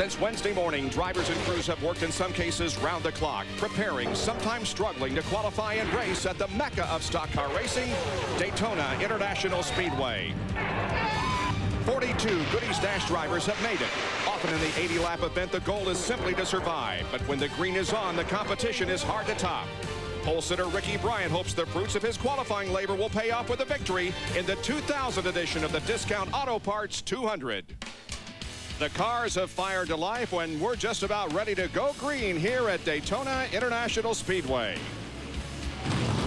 Since Wednesday morning, drivers and crews have worked in some cases round the clock, preparing, sometimes struggling to qualify and race at the mecca of stock car racing, Daytona International Speedway. 42 Goody's Dash drivers have made it. Often in the 80-lap event, the goal is simply to survive. But when the green is on, the competition is hard to top. Pole sitter Ricky Bryant hopes the fruits of his qualifying labor will pay off with a victory in the 2000 edition of the Discount Auto Parts 200. The cars have fired to life when we're just about ready to go green here at Daytona International Speedway.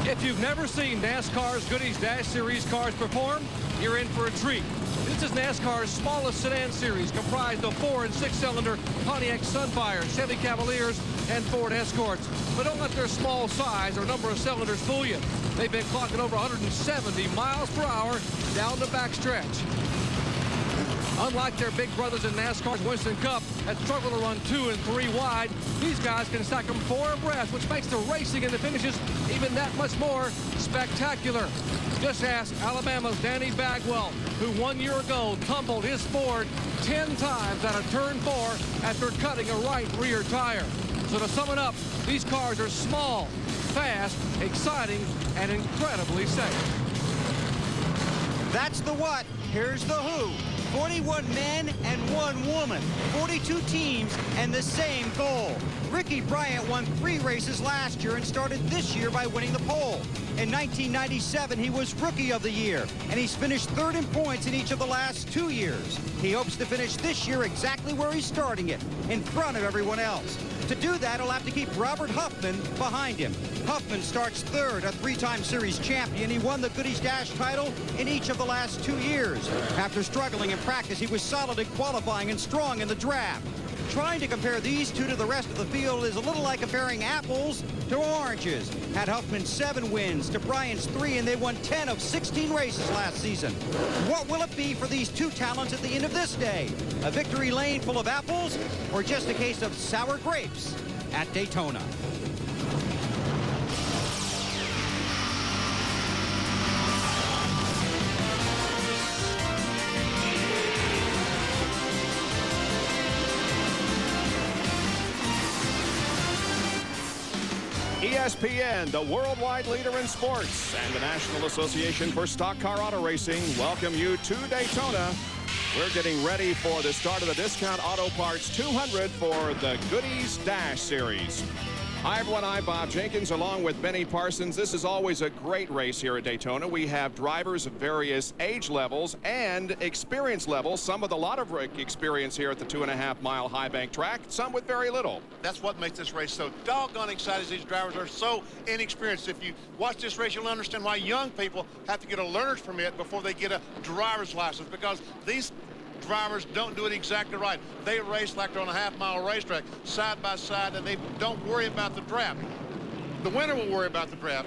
If you've never seen NASCAR's Goody's Dash Series cars perform, you're in for a treat. This is NASCAR's smallest sedan series, comprised of 4- and 6-cylinder Pontiac Sunfires, Chevy Cavaliers, and Ford Escorts. But don't let their small size or number of cylinders fool you. They've been clocking over 170 miles per hour down the backstretch. Unlike their big brothers in NASCAR's Winston Cup that struggle to run 2 and 3 wide, these guys can stack them 4 abreast, which makes the racing and the finishes even that much more spectacular. Just ask Alabama's Danny Bagwell, who 1 year ago tumbled his Ford 10 times out of turn 4 after cutting a right rear tire. So to sum it up, these cars are small, fast, exciting, and incredibly safe. That's the what. Here's the who. 41 men and 1 woman, 42 teams, and the same goal. Ricky Bryant won 3 races last year and started this year by winning the pole. In 1997, he was Rookie of the Year, and he's finished 3rd in points in each of the last 2 years. He hopes to finish this year exactly where he's starting it, in front of everyone else. To do that, he'll have to keep Robert Huffman behind him. Huffman starts 3rd, a 3-time series champion. He won the Goody's Dash title in each of the last 2 years. After struggling in practice, he was solid in qualifying and strong in the draft. Trying to compare these two to the rest of the field is a little like comparing apples to oranges. Had Huffman 7 wins to Bryant's 3, and they won 10 of 16 races last season. What will it be for these two talents at the end of this day? A victory lane full of apples, or just a case of sour grapes at Daytona? ESPN, the worldwide leader in sports, and the National Association for Stock Car Auto Racing welcome you to Daytona. We're getting ready for the start of the Discount Auto Parts 200 for the Goody's Dash Series. Hi, everyone. I'm Bob Jenkins, along with Benny Parsons. This is always a great race here at Daytona. We have drivers of various age levels and experience levels, some with a lot of experience here at the 2.5-mile high bank track, some with very little. That's what makes this race so doggone exciting. These drivers are so inexperienced. If you watch this race, you'll understand why young people have to get a learner's permit before they get a driver's license, because these drivers don't do it exactly right. They race like they're on a half-mile racetrack, side by side, and they don't worry about the draft. The winner will worry about the draft,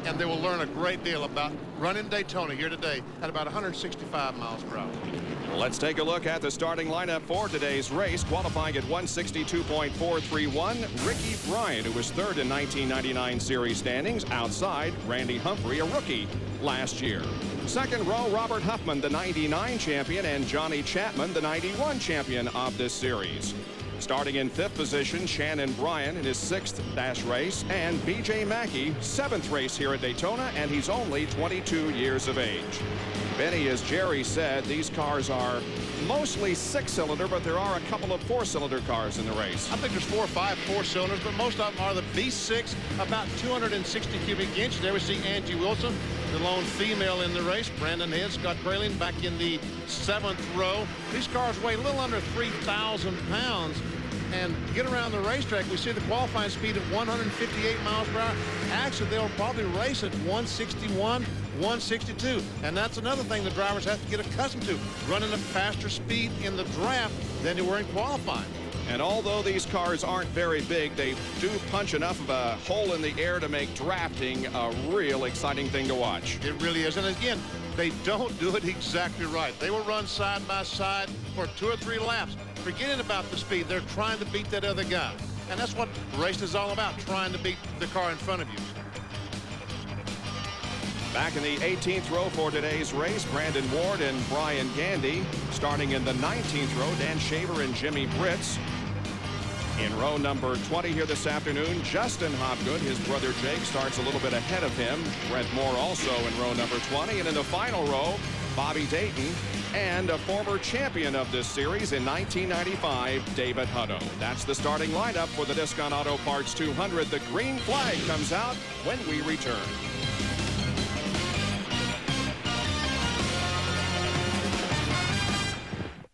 and they will learn a great deal about running Daytona here today at about 165 miles per hour. Let's take a look at the starting lineup for today's race. Qualifying at 162.431, Ricky Bryant, who was 3rd in 1999 series standings. Outside, Randy Humphrey, a rookie last year. Second row, Robert Huffman, the 99 champion, and Johnny Chapman, the 91 champion of this series. Starting in 5th position, Shannon Bryan in his 6th dash race, and B.J. Mackey, 7th race here at Daytona, and he's only 22 years of age. Benny, as Jerry said, these cars are mostly 6-cylinder, but there are a couple of 4-cylinder cars in the race. I think there's 4 or 5 4-cylinders, but most of them are the V6, about 260 cubic inches. There we see Angie Wilson, the lone female in the race. Brandon Head, Scott Grayling back in the 7th row. These cars weigh a little under 3,000 pounds and get around the racetrack. We see the qualifying speed at 158 miles per hour. Actually, they'll probably race at 161, 162. And that's another thing the drivers have to get accustomed to, running a faster speed in the draft than they were in qualifying. And although these cars aren't very big, they do punch enough of a hole in the air to make drafting a real exciting thing to watch. It really is. And again, they don't do it exactly right. They will run side by side for 2 or 3 laps, forgetting about the speed. They're trying to beat that other guy. And that's what the race is all about, trying to beat the car in front of you. Back in the 18th row for today's race, Brandon Ward and Brian Gandy. Starting in the 19th row, Dan Shaver and Jimmy Britz. In row number 20 here this afternoon, Justin Hopgood, his brother Jake, starts a little bit ahead of him. Brent Moore also in row number 20. And in the final row, Bobby Dayton and a former champion of this series in 1995, David Hutto. That's the starting lineup for the Discount Auto Parts 200. The green flag comes out when we return.